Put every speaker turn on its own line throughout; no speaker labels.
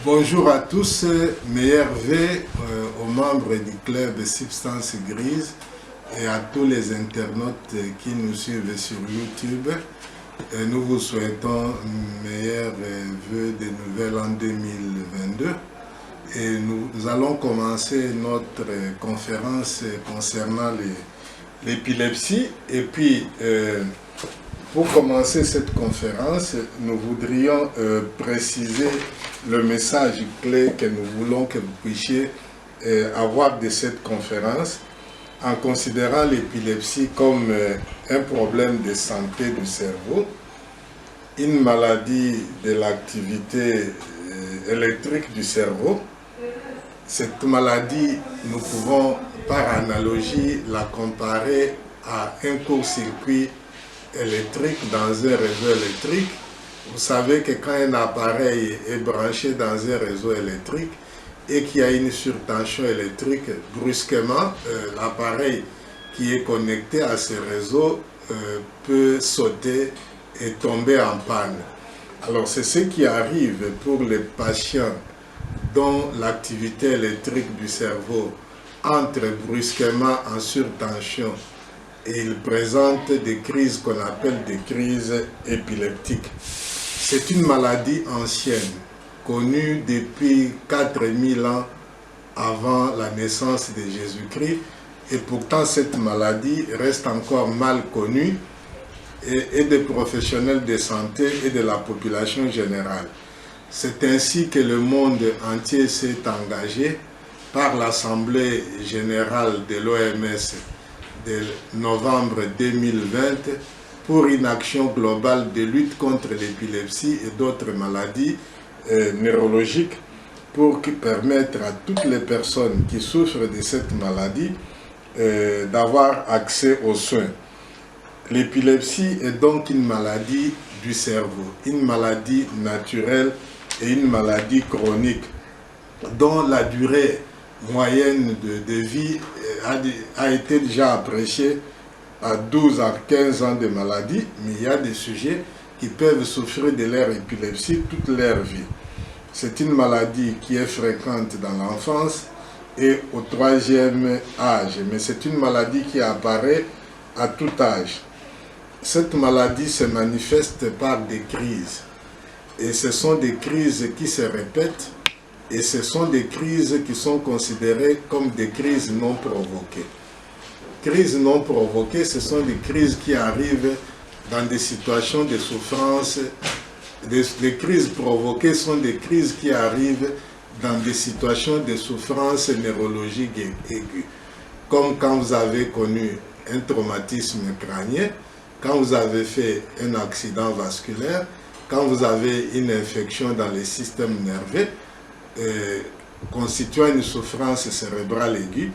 Bonjour à tous, meilleurs vœux aux membres du club Substance Grise et à tous les internautes qui nous suivent sur YouTube. Nous vous souhaitons meilleurs vœux de nouvel an 2022 et nous allons commencer notre conférence concernant l'épilepsie. Et puis, pour commencer cette conférence, nous voudrions préciser le message clé que nous voulons que vous puissiez avoir de cette conférence en considérant l'épilepsie comme un problème de santé du cerveau, une maladie de l'activité électrique du cerveau. Cette maladie, nous pouvons par analogie la comparer à un court-circuit électrique dans un réseau électrique. Vous savez que quand un appareil est branché dans un réseau électrique et qu'il y a une surtension électrique, brusquement, l'appareil qui est connecté à ce réseau peut sauter et tomber en panne. Alors c'est ce qui arrive pour les patients dont l'activité électrique du cerveau entre brusquement en surtension et ils présentent des crises qu'on appelle des crises épileptiques. C'est une maladie ancienne, connue depuis 4000 ans avant la naissance de Jésus-Christ, et pourtant cette maladie reste encore mal connue et des professionnels de santé et de la population générale. C'est ainsi que le monde entier s'est engagé par l'Assemblée générale de l'OMS de novembre 2020 pour une action globale de lutte contre l'épilepsie et d'autres maladies neurologiques pour permettre à toutes les personnes qui souffrent de cette maladie d'avoir accès aux soins. L'épilepsie est donc une maladie du cerveau, une maladie naturelle et une maladie chronique dont la durée moyenne de vie a été déjà appréciée à 12 à 15 ans de maladie, mais il y a des sujets qui peuvent souffrir de leur épilepsie toute leur vie. C'est une maladie qui est fréquente dans l'enfance et au 3e âge, mais c'est une maladie qui apparaît à tout âge. Cette maladie se manifeste par des crises, et ce sont des crises qui se répètent, et ce sont des crises qui sont considérées comme des crises non provoquées. Crises non provoquées, ce sont des crises qui arrivent dans des situations de souffrance. Les crises provoquées sont des crises qui arrivent dans des situations de souffrance neurologique aiguë. Comme quand vous avez connu un traumatisme crânien, quand vous avez fait un accident vasculaire, quand vous avez une infection dans le système nerveux, constituant une souffrance cérébrale aiguë,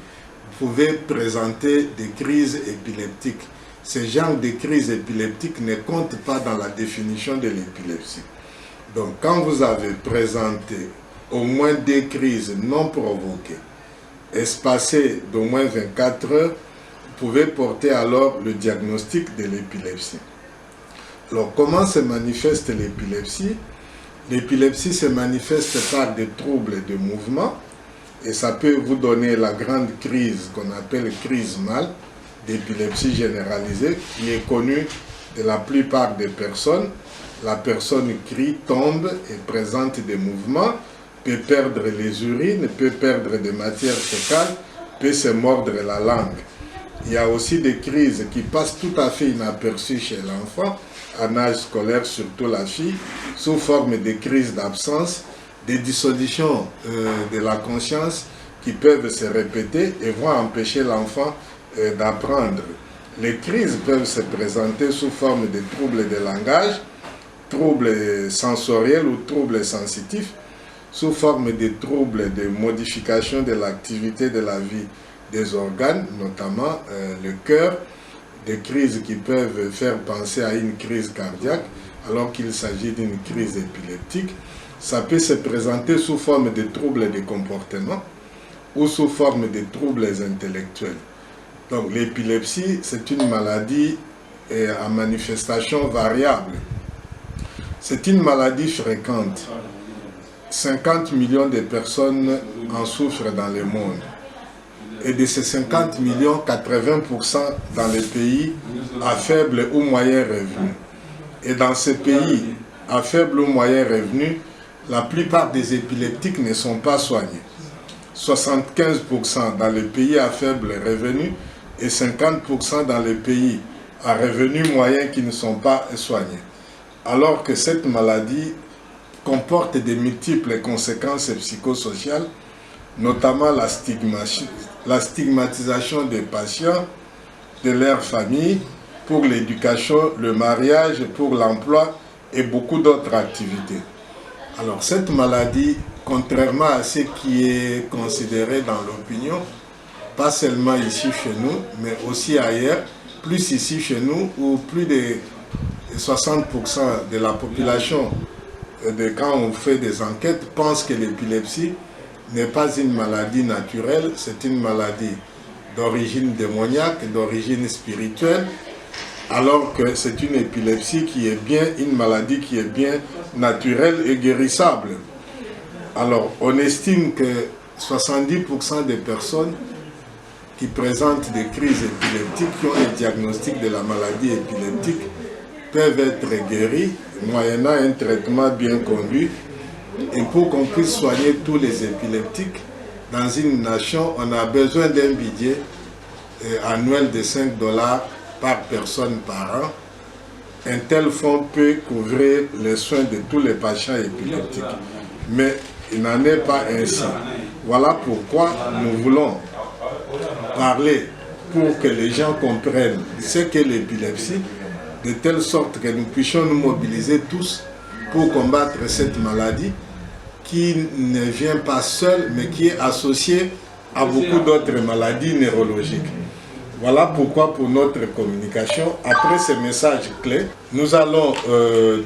vous pouvez présenter des crises épileptiques. Ce genre de crises épileptiques ne comptent pas dans la définition de l'épilepsie. Donc, quand vous avez présenté au moins des crises non provoquées, espacées d'au moins 24 heures, vous pouvez porter alors le diagnostic de l'épilepsie. Alors, comment se manifeste l'épilepsie? L'épilepsie se manifeste par des troubles de mouvement et ça peut vous donner la grande crise qu'on appelle crise mâle d'épilepsie généralisée qui est connue de la plupart des personnes. La personne crie, tombe et présente des mouvements, peut perdre les urines, peut perdre des matières fécales, peut se mordre la langue. Il y a aussi des crises qui passent tout à fait inaperçues chez l'enfant, en âge scolaire, surtout la fille, sous forme de crises d'absence, des dissolutions de la conscience qui peuvent se répéter et vont empêcher l'enfant d'apprendre. Les crises peuvent se présenter sous forme de troubles de langage, troubles sensoriels ou troubles sensitifs, sous forme de troubles de modification de l'activité de la vie des organes, notamment le cœur, des crises qui peuvent faire penser à une crise cardiaque alors qu'il s'agit d'une crise épileptique. Ça peut se présenter sous forme de troubles de comportement ou sous forme de troubles intellectuels. Donc l'épilepsie, c'est une maladie à manifestation variable. C'est une maladie fréquente 50 millions de personnes en souffrent dans le monde. Et de ces 50 millions, 80% dans les pays à faible ou moyen revenu. Et dans ces pays à faible ou moyen revenu, la plupart des épileptiques ne sont pas soignés. 75% dans les pays à faible revenu et 50% dans les pays à revenu moyen qui ne sont pas soignés. Alors que cette maladie comporte de multiples conséquences psychosociales, notamment la stigmatisation des patients, de leur famille, pour l'éducation, le mariage, pour l'emploi et beaucoup d'autres activités. Alors cette maladie, contrairement à ce qui est considéré dans l'opinion, pas seulement ici chez nous, mais aussi ailleurs, plus ici chez nous, où plus de 60% de la population, quand on fait des enquêtes, pense que l'épilepsie n'est pas une maladie naturelle, c'est une maladie d'origine démoniaque, d'origine spirituelle, alors que c'est une épilepsie qui est bien, une maladie qui est bien naturelle et guérissable. Alors, on estime que 70% des personnes qui présentent des crises épileptiques, qui ont le diagnostic de la maladie épileptique, peuvent être guéries, moyennant un traitement bien conduit. Et pour qu'on puisse soigner tous les épileptiques, dans une nation, on a besoin d'un budget annuel de 5 $ par personne par an. Un tel fonds peut couvrir les soins de tous les patients épileptiques. Mais il n'en est pas ainsi. Voilà pourquoi nous voulons parler pour que les gens comprennent ce qu'est l'épilepsie, de telle sorte que nous puissions nous mobiliser tous pour combattre cette maladie qui ne vient pas seule, mais qui est associée à beaucoup d'autres maladies neurologiques. Voilà pourquoi pour notre communication, après ces messages clés, nous allons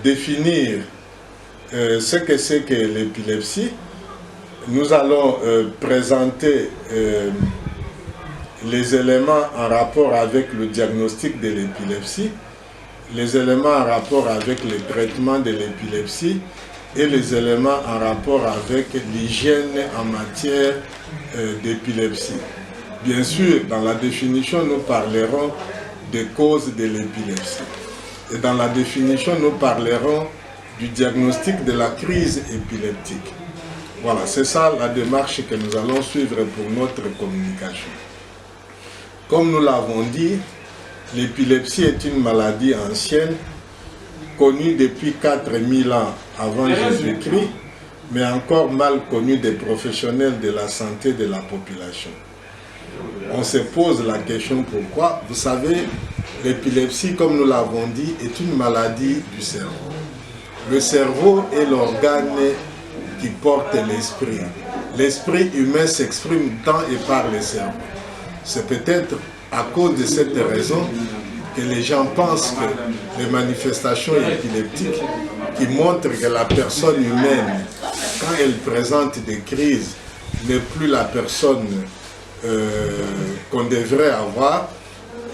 définir ce que c'est que l'épilepsie. Nous allons présenter les éléments en rapport avec le diagnostic de l'épilepsie, les éléments en rapport avec le traitement de l'épilepsie et les éléments en rapport avec l'hygiène en matière d'épilepsie. Bien sûr, dans la définition, nous parlerons des causes de l'épilepsie. Et dans la définition, nous parlerons du diagnostic de la crise épileptique. Voilà, c'est ça la démarche que nous allons suivre pour notre communication. Comme nous l'avons dit, l'épilepsie est une maladie ancienne, connue depuis 4000 ans avant Jésus-Christ, mais encore mal connue des professionnels de la santé de la population. On se pose la question pourquoi. Vous savez, l'épilepsie, comme nous l'avons dit, est une maladie du cerveau. Le cerveau est l'organe qui porte l'esprit. L'esprit humain s'exprime dans et par le cerveau. C'est peut-être à cause de cette raison que les gens pensent que les manifestations épileptiques qui montrent que la personne humaine, quand elle présente des crises, n'est plus la personne qu'on devrait avoir.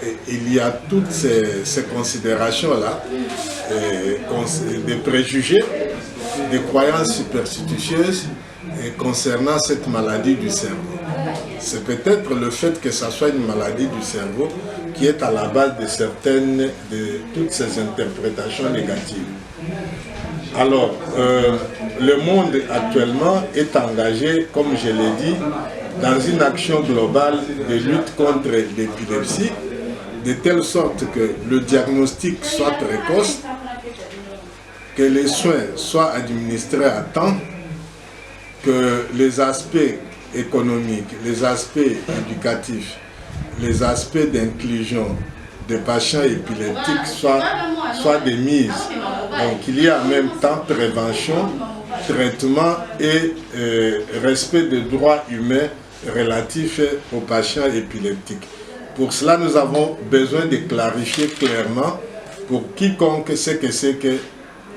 Et il y a toutes ces considérations-là, des préjugés, des croyances superstitieuses concernant cette maladie du cerveau. C'est peut-être le fait que ça soit une maladie du cerveau qui est à la base de toutes ces interprétations négatives. Alors, le monde actuellement est engagé, comme je l'ai dit, dans une action globale de lutte contre l'épilepsie, de telle sorte que le diagnostic soit précoce, que les soins soient administrés à temps, que les aspects économiques, les aspects éducatifs, les aspects d'inclusion des patients épileptiques soient des mises. Donc il y a en même temps prévention, traitement et respect des droits humains relatifs aux patients épileptiques. Pour cela, nous avons besoin de clarifier clairement pour quiconque sait que c'est que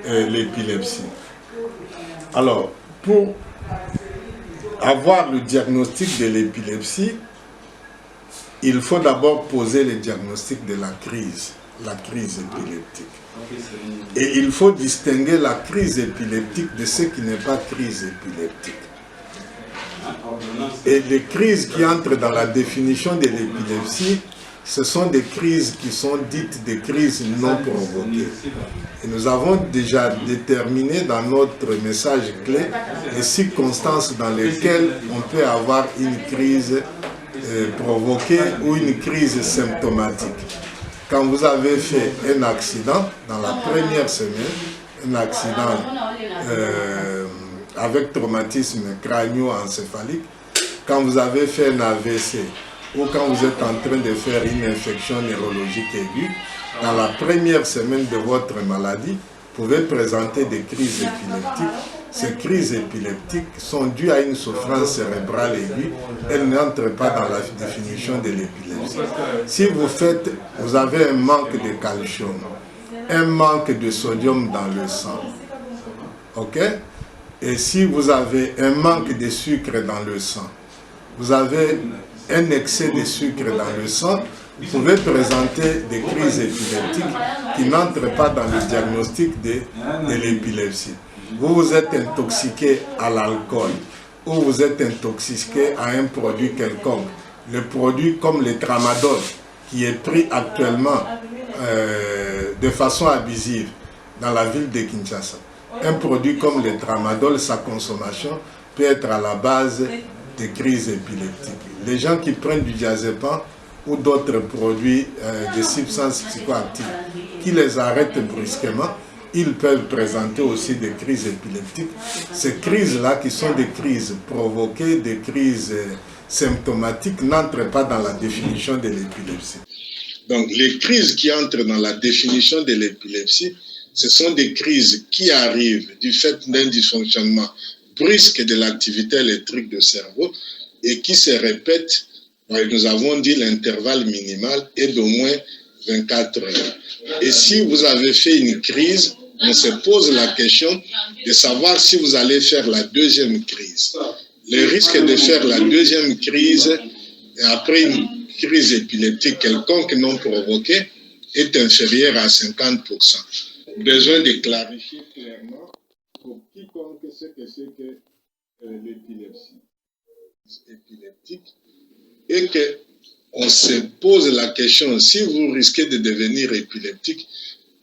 l'épilepsie. Alors, pour avoir le diagnostic de l'épilepsie, il faut d'abord poser le diagnostic de la crise. la crise épileptique. Et il faut distinguer la crise épileptique de ce qui n'est pas crise épileptique. Et les crises qui entrent dans la définition de l'épilepsie, ce sont des crises qui sont dites des crises non provoquées. Et nous avons déjà déterminé dans notre message clé les circonstances dans lesquelles on peut avoir une crise provoquée ou une crise symptomatique. Quand vous avez fait un accident, dans la première semaine, un accident avec traumatisme crânio-encéphalique, quand vous avez fait un AVC ou quand vous êtes en train de faire une infection neurologique aiguë, dans la première semaine de votre maladie, vous pouvez présenter des crises épileptiques. Ces crises épileptiques sont dues à une souffrance cérébrale aiguë. Elles n'entrent pas dans la définition de l'épilepsie. Si vous avez un manque de calcium, un manque de sodium dans le sang, ok? Et si vous avez un manque de sucre dans le sang, vous avez un excès de sucre dans le sang, vous pouvez présenter des crises épileptiques qui n'entrent pas dans le diagnostic de l'épilepsie. Vous vous êtes intoxiqué à l'alcool ou vous êtes intoxiqué à un produit quelconque. Le produit comme le tramadol qui est pris actuellement de façon abusive dans la ville de Kinshasa. Un produit comme le tramadol, sa consommation peut être à la base des crises épileptiques. Les gens qui prennent du diazépam ou d'autres produits de substances psychoactives qui les arrêtent brusquement, ils peuvent présenter aussi des crises épileptiques. Ces crises-là, qui sont des crises provoquées, des crises symptomatiques, n'entrent pas dans la définition de l'épilepsie. Donc, les crises qui entrent dans la définition de l'épilepsie, ce sont des crises qui arrivent du fait d'un dysfonctionnement brusque de l'activité électrique du cerveau et qui se répètent, nous avons dit l'intervalle minimal est d'au moins 24 heures. Et si vous avez fait une crise, on se pose la question de savoir si vous allez faire la deuxième crise. Le risque de faire la deuxième crise après une crise épileptique quelconque non provoquée est inférieur à 50%. Besoin de clarifier clairement pour quiconque ce que c'est que l'épilepsie épileptique et qu'on se pose la question, si vous risquez de devenir épileptique,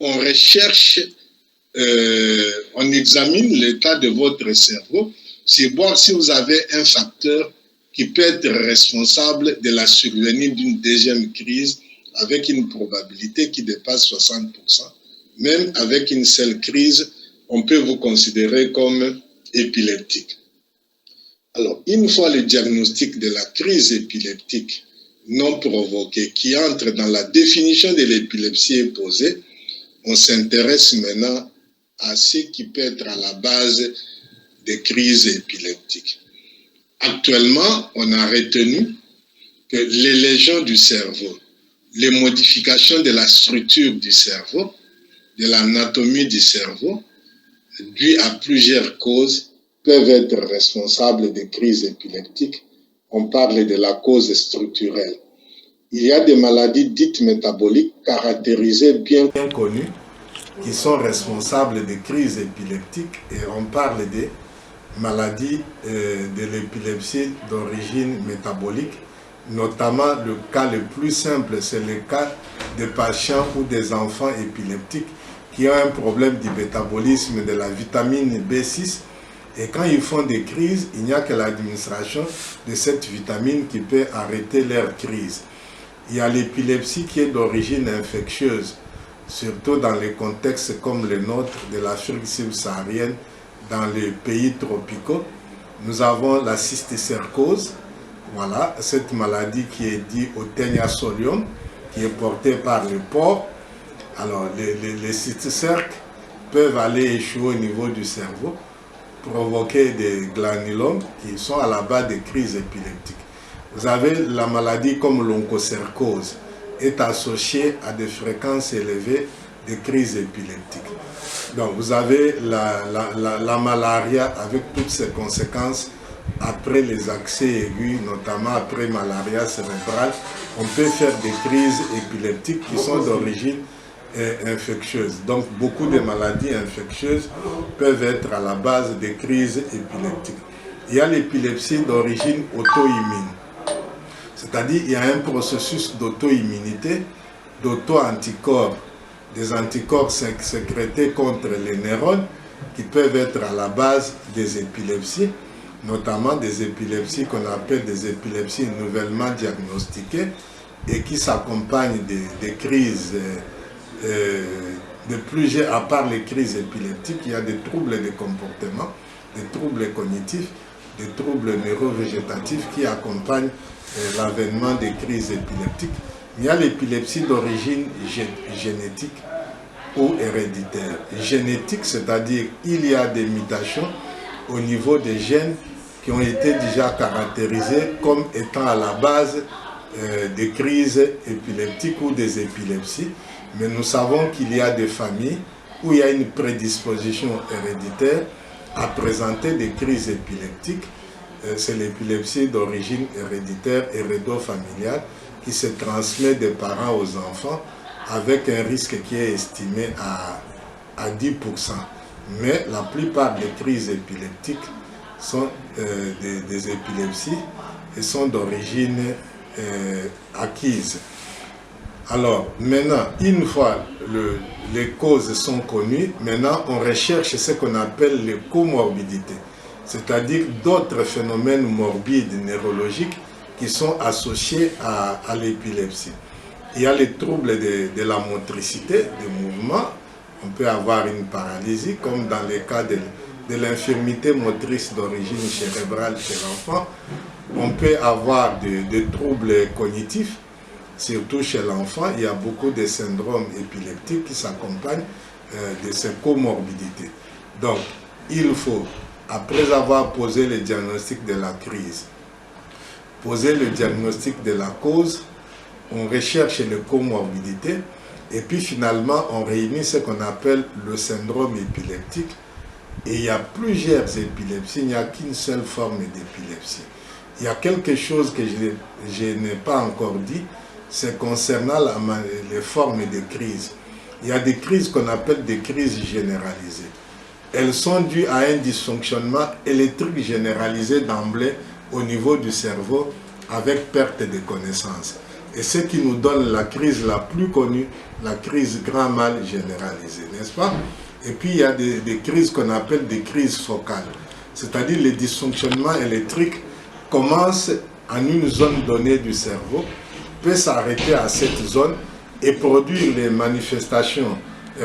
on recherche, on examine l'état de votre cerveau, c'est voir si vous avez un facteur qui peut être responsable de la survenue d'une deuxième crise avec une probabilité qui dépasse 60%. Même avec une seule crise, on peut vous considérer comme épileptique. Alors, une fois le diagnostic de la crise épileptique non provoquée qui entre dans la définition de l'épilepsie est posé, on s'intéresse maintenant à ce qui peut être à la base des crises épileptiques. Actuellement, on a retenu que les lésions du cerveau, les modifications de la structure du cerveau, de l'anatomie du cerveau, dues à plusieurs causes, peuvent être responsables des crises épileptiques. On parle de la cause structurelle. Il y a des maladies dites métaboliques caractérisées bien connues qui sont responsables des crises épileptiques et on parle des maladies de l'épilepsie d'origine métabolique, notamment le cas le plus simple, c'est le cas des patients ou des enfants épileptiques qui ont un problème du métabolisme de la vitamine B6 et quand ils font des crises, il n'y a que l'administration de cette vitamine qui peut arrêter leur crise. Il y a l'épilepsie qui est d'origine infectieuse, surtout dans les contextes comme le nôtre de l'Afrique subsaharienne, dans les pays tropicaux. Nous avons la cysticercose, voilà, cette maladie qui est due au Taenia-solium, qui est portée par le porc. Alors, les cysticerques peuvent aller échouer au niveau du cerveau, provoquer des granulomes qui sont à la base des crises épileptiques. Vous avez la maladie comme l'onchocercose, est associée à des fréquences élevées de crises épileptiques. Donc vous avez la malaria avec toutes ses conséquences après les accès aigus, notamment après malaria cérébrale. On peut faire des crises épileptiques qui sont d'origine infectieuses. Donc beaucoup de maladies infectieuses peuvent être à la base des crises épileptiques. Il y a l'épilepsie d'origine auto-immune. C'est-à-dire il y a un processus d'auto-immunité, d'auto-anticorps, des anticorps sécrétés contre les neurones qui peuvent être à la base des épilepsies, notamment des épilepsies qu'on appelle des épilepsies nouvellement diagnostiquées et qui s'accompagnent des crises de plusieurs, à part les crises épileptiques, il y a des troubles de comportement, des troubles cognitifs, des troubles neurovégétatifs qui accompagnent l'avènement des crises épileptiques. Il y a l'épilepsie d'origine génétique ou héréditaire. Génétique, c'est-à-dire il y a des mutations au niveau des gènes qui ont été déjà caractérisés comme étant à la base des crises épileptiques ou des épilepsies. Mais nous savons qu'il y a des familles où il y a une prédisposition héréditaire à présenter des crises épileptiques. C'est l'épilepsie d'origine héréditaire, hérédo-familiale, qui se transmet des parents aux enfants avec un risque qui est estimé à 10%. Mais la plupart des crises épileptiques sont des épilepsies et sont d'origine acquise. Alors, maintenant, une fois les causes sont connues, maintenant on recherche ce qu'on appelle les comorbidités, c'est-à-dire d'autres phénomènes morbides neurologiques qui sont associés à l'épilepsie. Il y a les troubles de la motricité, des mouvements. On peut avoir une paralysie, comme dans les cas de l'infirmité motrice d'origine cérébrale chez l'enfant. On peut avoir des troubles cognitifs, surtout chez l'enfant. Il y a beaucoup de syndromes épileptiques qui s'accompagnent de ces comorbidités. Donc, il faut, après avoir posé le diagnostic de la crise, poser le diagnostic de la cause, on recherche les comorbidités et puis finalement on réunit ce qu'on appelle le syndrome épileptique. Et il y a plusieurs épilepsies, il n'y a qu'une seule forme d'épilepsie. Il y a quelque chose que je n'ai pas encore dit, c'est concernant les formes de crise. Il y a des crises qu'on appelle des crises généralisées. Elles sont dues à un dysfonctionnement électrique généralisé d'emblée au niveau du cerveau avec perte de connaissance. Et ce qui nous donne la crise la plus connue, la crise grand mal généralisée, n'est-ce pas? Et puis il y a des crises qu'on appelle des crises focales. C'est-à-dire les dysfonctionnements électriques commencent en une zone donnée du cerveau, peut s'arrêter à cette zone et produire les manifestations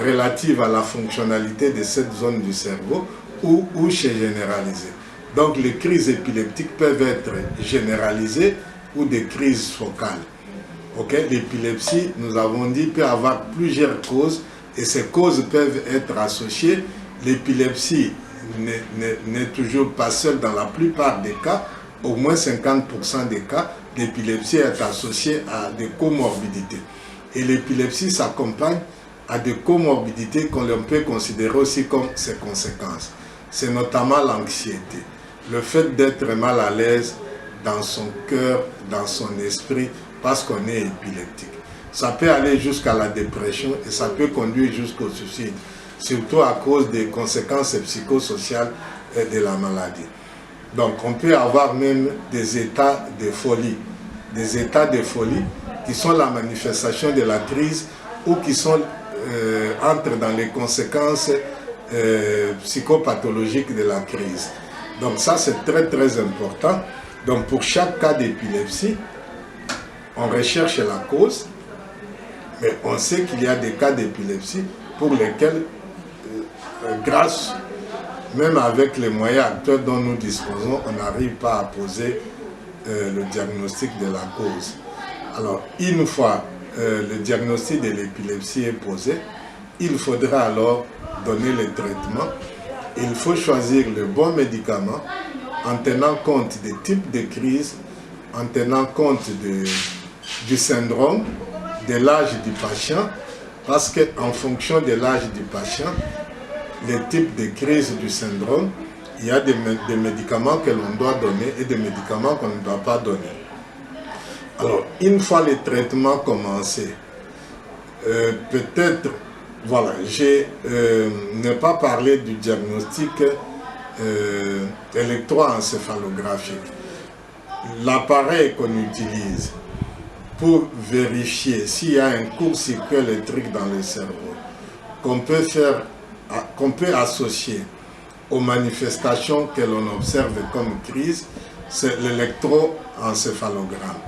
relatives à la fonctionnalité de cette zone du cerveau ou chez généralisée. Donc les crises épileptiques peuvent être généralisées ou des crises focales. Okay? L'épilepsie, nous avons dit, peut avoir plusieurs causes et ces causes peuvent être associées. L'épilepsie n'est toujours pas seule dans la plupart des cas. Au moins 50% des cas, l'épilepsie est associée à des comorbidités. Et l'épilepsie s'accompagne à des comorbidités qu'on peut considérer aussi comme ses conséquences. C'est notamment l'anxiété, le fait d'être mal à l'aise dans son cœur, dans son esprit, parce qu'on est épileptique. Ça peut aller jusqu'à la dépression et ça peut conduire jusqu'au suicide, surtout à cause des conséquences psychosociales de la maladie. Donc on peut avoir même des états de folie, qui sont la manifestation de la crise ou qui entrent dans les conséquences psychopathologiques de la crise. Donc ça c'est très très important. Donc pour chaque cas d'épilepsie, on recherche la cause, mais on sait qu'il y a des cas d'épilepsie pour lesquels, grâce, même avec les moyens actuels dont nous disposons, on n'arrive pas à poser le diagnostic de la cause. Alors, une fois le diagnostic de l'épilepsie est posé, il faudra alors donner le traitement. Il faut choisir le bon médicament en tenant compte des types de crises, en tenant compte du syndrome, de l'âge du patient, parce qu'en fonction de l'âge du patient, les types de crises du syndrome, il y a des médicaments que l'on doit donner et des médicaments qu'on ne doit pas donner. Alors, une fois les traitements commencés, peut-être, voilà, je n'ai pas parlé du diagnostic électroencéphalographique. L'appareil qu'on utilise pour vérifier s'il y a un court-circuit électrique dans le cerveau, qu'on peut associer aux manifestations que l'on observe comme crise, c'est l'électroencéphalogramme.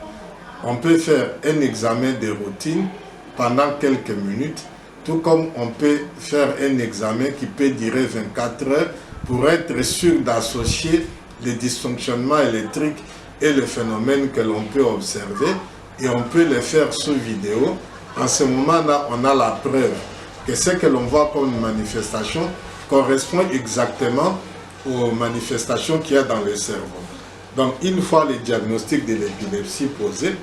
On peut faire un examen de routine pendant quelques minutes, tout comme on peut faire un examen qui peut durer 24 heures pour être sûr d'associer les dysfonctionnements électriques et le phénomène que l'on peut observer, et on peut le faire sous vidéo. En ce moment-là, on a la preuve que ce que l'on voit comme manifestation correspond exactement aux manifestations qu'il y a dans le cerveau. Donc, une fois le diagnostic de l'épilepsie posé,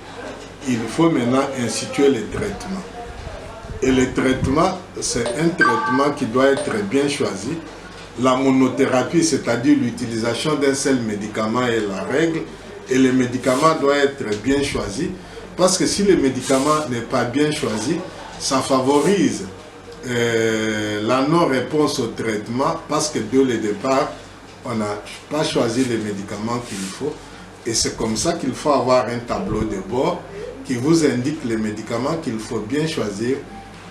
il faut maintenant instituer le traitement. Et le traitement, c'est un traitement qui doit être bien choisi. La monothérapie, c'est-à-dire l'utilisation d'un seul médicament est la règle, et le médicament doit être bien choisi, parce que si le médicament n'est pas bien choisi, ça favorise la non-réponse au traitement, parce que dès le départ, on n'a pas choisi les médicaments qu'il faut. Et c'est comme ça qu'il faut avoir un tableau de bord qui vous indique les médicaments qu'il faut bien choisir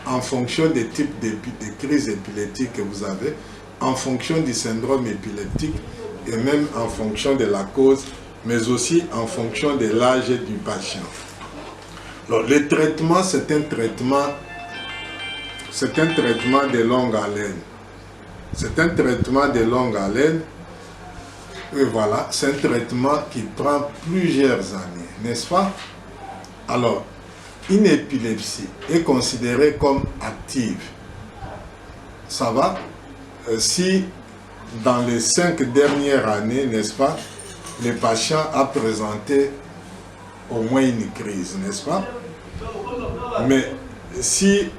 en fonction des types de crises épileptiques que vous avez, en fonction du syndrome épileptique et même en fonction de la cause, mais aussi en fonction de l'âge du patient. Alors, le traitement, c'est un traitement de longue haleine. C'est un traitement de longue haleine. Et voilà, c'est un traitement qui prend plusieurs années, n'est-ce pas? Alors, une épilepsie est considérée comme active. Ça va? Si dans les 5 dernières années, n'est-ce pas, le patient a présenté au moins une crise, n'est-ce pas? Mais si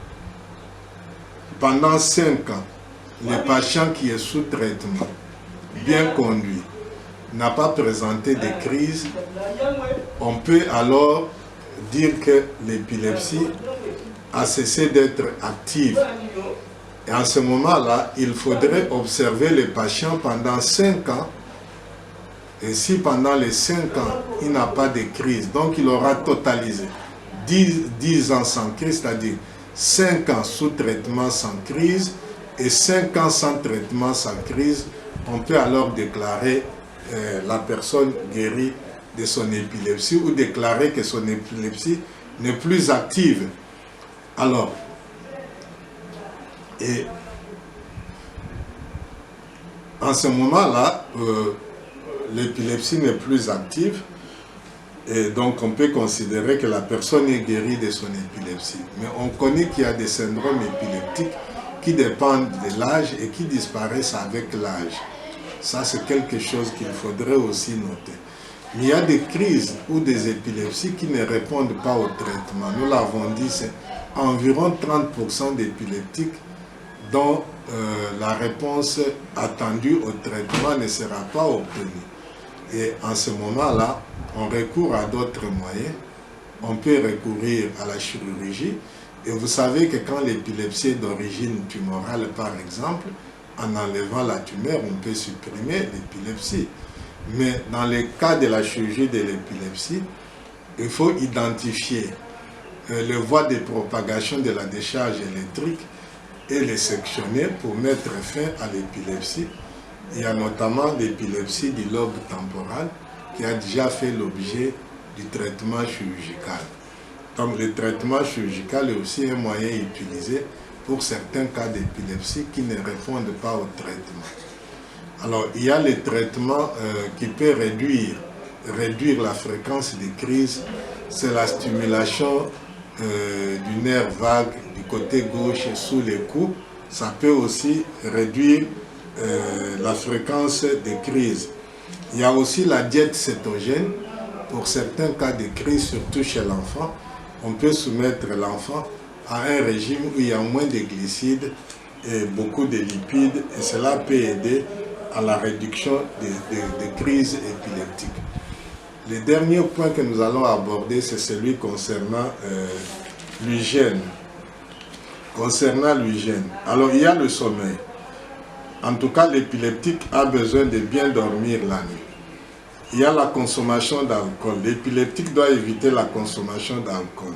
pendant 5 ans, le patient qui est sous traitement, bien conduit, n'a pas présenté de crise, on peut alors dire que l'épilepsie a cessé d'être active. Et en ce moment-là, il faudrait observer le patient pendant 5 ans. Et si pendant les 5 ans, il n'a pas de crise, donc il aura totalisé 10 ans sans crise, c'est-à-dire 5 ans sous traitement sans crise et 5 ans sans traitement sans crise, on peut alors déclarer la personne guérie de son épilepsie ou déclarer que son épilepsie n'est plus active. Alors, et en ce moment-là, l'épilepsie n'est plus active et donc on peut considérer que la personne est guérie de son épilepsie. Mais on connaît qu'il y a des syndromes épileptiques qui dépendent de l'âge et qui disparaissent avec l'âge. Ça, c'est quelque chose qu'il faudrait aussi noter. Mais il y a des crises ou des épilepsies qui ne répondent pas au traitement. Nous l'avons dit, c'est environ 30% d'épileptiques dont la réponse attendue au traitement ne sera pas obtenue. Et en ce moment-là, on recourt à d'autres moyens. On peut recourir à la chirurgie. Et vous savez que quand l'épilepsie est d'origine tumorale, par exemple, en enlevant la tumeur, on peut supprimer l'épilepsie. Mais dans le cas de la chirurgie de l'épilepsie, il faut identifier les voies de propagation de la décharge électrique et les sectionner pour mettre fin à l'épilepsie. Il y a notamment l'épilepsie du lobe temporal qui a déjà fait l'objet du traitement chirurgical. Donc le traitement chirurgical est aussi un moyen utilisé pour certains cas d'épilepsie qui ne répondent pas au traitement. Alors il y a le traitement qui peut réduire la fréquence des crises, c'est la stimulation du nerf vague du côté gauche sous les coups. Ça peut aussi réduire la fréquence des crises. Il y a aussi la diète cétogène. Pour certains cas de crise, surtout chez l'enfant, on peut soumettre l'enfant à un régime où il y a moins de glucides et beaucoup de lipides, et cela peut aider à la réduction des crises épileptiques. Le dernier point que nous allons aborder, c'est celui concernant l'hygiène. concernant l'hygiène. Alors, il y a le sommeil. En tout cas, l'épileptique a besoin de bien dormir la nuit. Il y a la consommation d'alcool. L'épileptique doit éviter la consommation d'alcool.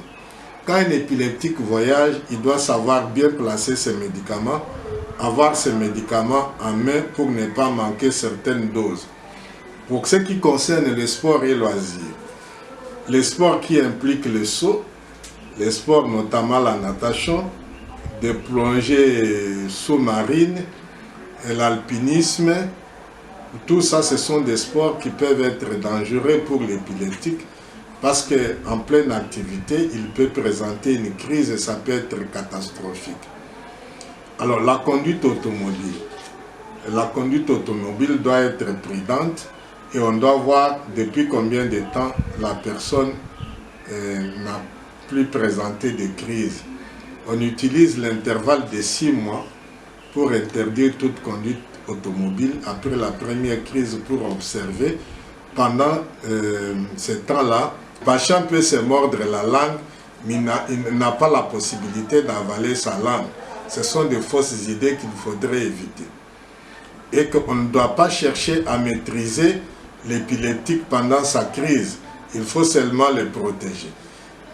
Quand un épileptique voyage, il doit savoir bien placer ses médicaments, avoir ses médicaments en main pour ne pas manquer certaines doses. Pour ce qui concerne le sport et loisirs, les sports qui impliquent le saut, les sports notamment la natation, des plongées sous-marines, l'alpinisme, tout ça, ce sont des sports qui peuvent être dangereux pour l'épileptique parce qu'en pleine activité, il peut présenter une crise et ça peut être catastrophique. Alors, la conduite automobile. La conduite automobile doit être prudente et on doit voir depuis combien de temps la personne n'a plus présenté de crise. On utilise l'intervalle de 6 mois pour interdire toute conduite automobile après la première crise pour observer. Pendant ce temps-là, le patient peut se mordre la langue, mais il n'a pas la possibilité d'avaler sa langue. Ce sont des fausses idées qu'il faudrait éviter. Et qu'on ne doit pas chercher à maîtriser l'épileptique pendant sa crise. Il faut seulement le protéger.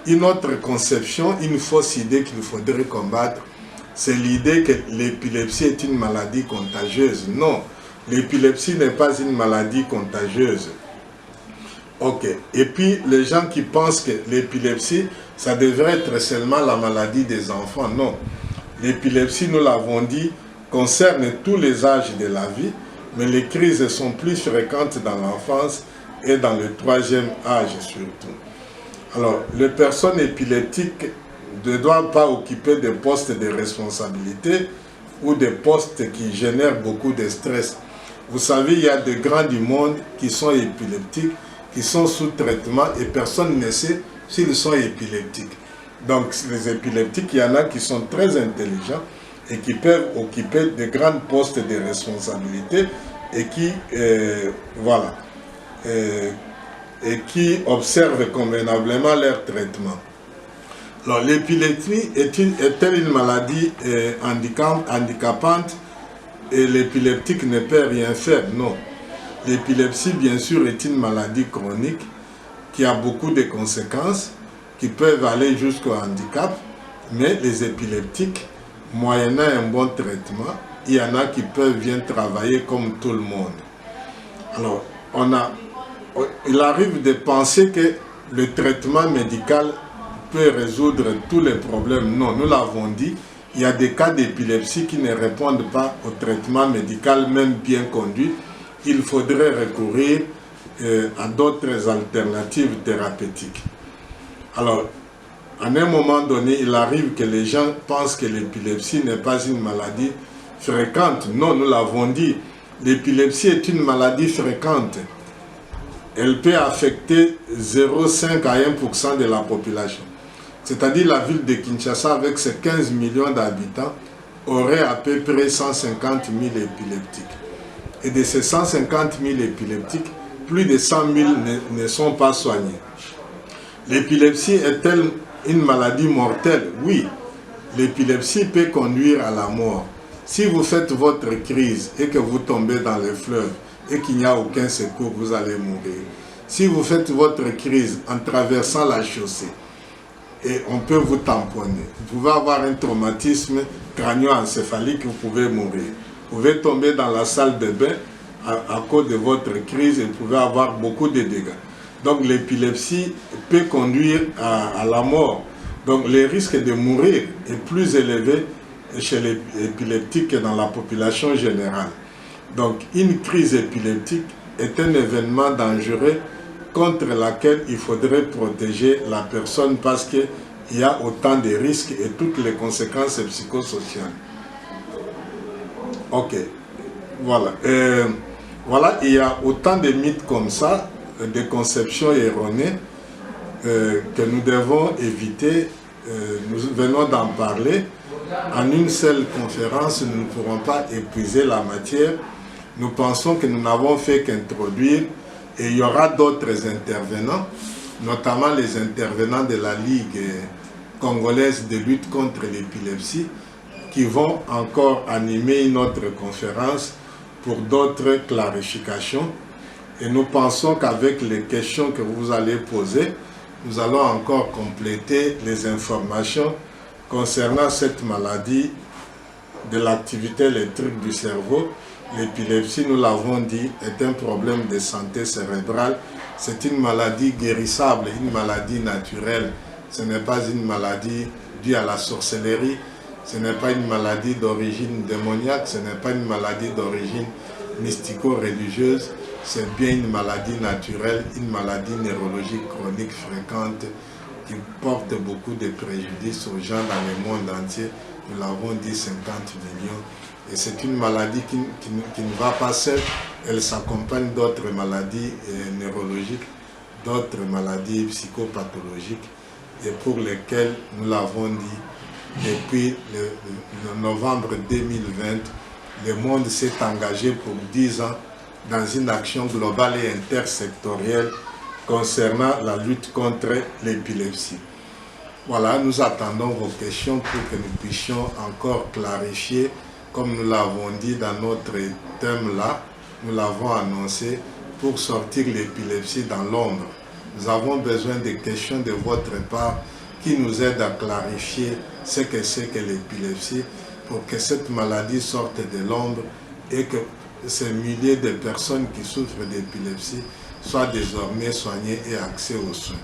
Une autre conception, une fausse idée qu'il faudrait combattre, c'est l'idée que l'épilepsie est une maladie contagieuse. Non, l'épilepsie n'est pas une maladie contagieuse. Ok. Et puis, les gens qui pensent que l'épilepsie, ça devrait être seulement la maladie des enfants. Non. L'épilepsie, nous l'avons dit, concerne tous les âges de la vie, mais les crises sont plus fréquentes dans l'enfance et dans le 3e âge surtout. Alors, les personnes épileptiques ne doivent pas occuper des postes de responsabilité ou des postes qui génèrent beaucoup de stress. Vous savez, il y a des grands du monde qui sont épileptiques, qui sont sous traitement et personne ne sait s'ils sont épileptiques. Donc, les épileptiques, il y en a qui sont très intelligents et qui peuvent occuper de grands postes de responsabilité et qui, et qui observent convenablement leur traitement. Alors, l'épilepsie est-elle une maladie handicapante et l'épileptique ne peut rien faire? Non. L'épilepsie, bien sûr, est une maladie chronique qui a beaucoup de conséquences, qui peuvent aller jusqu'au handicap, mais les épileptiques, moyennant un bon traitement, il y en a qui peuvent bien travailler comme tout le monde. Alors, il arrive de penser que le traitement médical peut résoudre tous les problèmes. Non, nous l'avons dit, il y a des cas d'épilepsie qui ne répondent pas au traitement médical, même bien conduit. Il faudrait recourir à d'autres alternatives thérapeutiques. Alors, à un moment donné, il arrive que les gens pensent que l'épilepsie n'est pas une maladie fréquente. Non, nous l'avons dit, l'épilepsie est une maladie fréquente. Elle peut affecter 0,5 à 1% de la population. C'est-à-dire la ville de Kinshasa, avec ses 15 millions d'habitants, aurait à peu près 150 000 épileptiques. Et de ces 150 000 épileptiques, plus de 100 000 ne sont pas soignés. L'épilepsie est-elle une maladie mortelle? Oui, l'épilepsie peut conduire à la mort. Si vous faites votre crise et que vous tombez dans le fleuve et qu'il n'y a aucun secours, vous allez mourir. Si vous faites votre crise en traversant la chaussée, et on peut vous tamponner. Vous pouvez avoir un traumatisme crânio-encéphalique, vous pouvez mourir. Vous pouvez tomber dans la salle de bain à cause de votre crise et vous pouvez avoir beaucoup de dégâts. Donc l'épilepsie peut conduire à la mort. Donc le risque de mourir est plus élevé chez les épileptiques que dans la population générale. Donc une crise épileptique est un événement dangereux contre laquelle il faudrait protéger la personne parce qu'il y a autant de risques et toutes les conséquences psychosociales. Ok, voilà. Voilà, il y a autant de mythes comme ça, de conceptions erronées que nous devons éviter. Nous venons d'en parler. En une seule conférence, nous ne pourrons pas épuiser la matière. Nous pensons que nous n'avons fait qu'introduire et il y aura d'autres intervenants, notamment les intervenants de la Ligue congolaise de lutte contre l'épilepsie, qui vont encore animer une autre conférence pour d'autres clarifications. Et nous pensons qu'avec les questions que vous allez poser, nous allons encore compléter les informations concernant cette maladie de l'activité électrique du cerveau. L'épilepsie, nous l'avons dit, est un problème de santé cérébrale. C'est une maladie guérissable, une maladie naturelle. Ce n'est pas une maladie due à la sorcellerie. Ce n'est pas une maladie d'origine démoniaque. Ce n'est pas une maladie d'origine mystico-religieuse. C'est bien une maladie naturelle, une maladie neurologique chronique fréquente qui porte beaucoup de préjudices aux gens dans le monde entier. Nous l'avons dit, 50 millions. Et c'est une maladie qui ne va pas seule. Elle s'accompagne d'autres maladies neurologiques, d'autres maladies psychopathologiques, et pour lesquelles, nous l'avons dit, depuis le novembre 2020, le monde s'est engagé pour 10 ans dans une action globale et intersectorielle concernant la lutte contre l'épilepsie. Voilà, nous attendons vos questions pour que nous puissions encore clarifier, comme nous l'avons dit dans notre thème là, nous l'avons annoncé, pour sortir l'épilepsie dans l'ombre. Nous avons besoin de questions de votre part qui nous aident à clarifier ce que c'est que l'épilepsie, pour que cette maladie sorte de l'ombre et que ces milliers de personnes qui souffrent d'épilepsie soient désormais soignées et accès aux soins.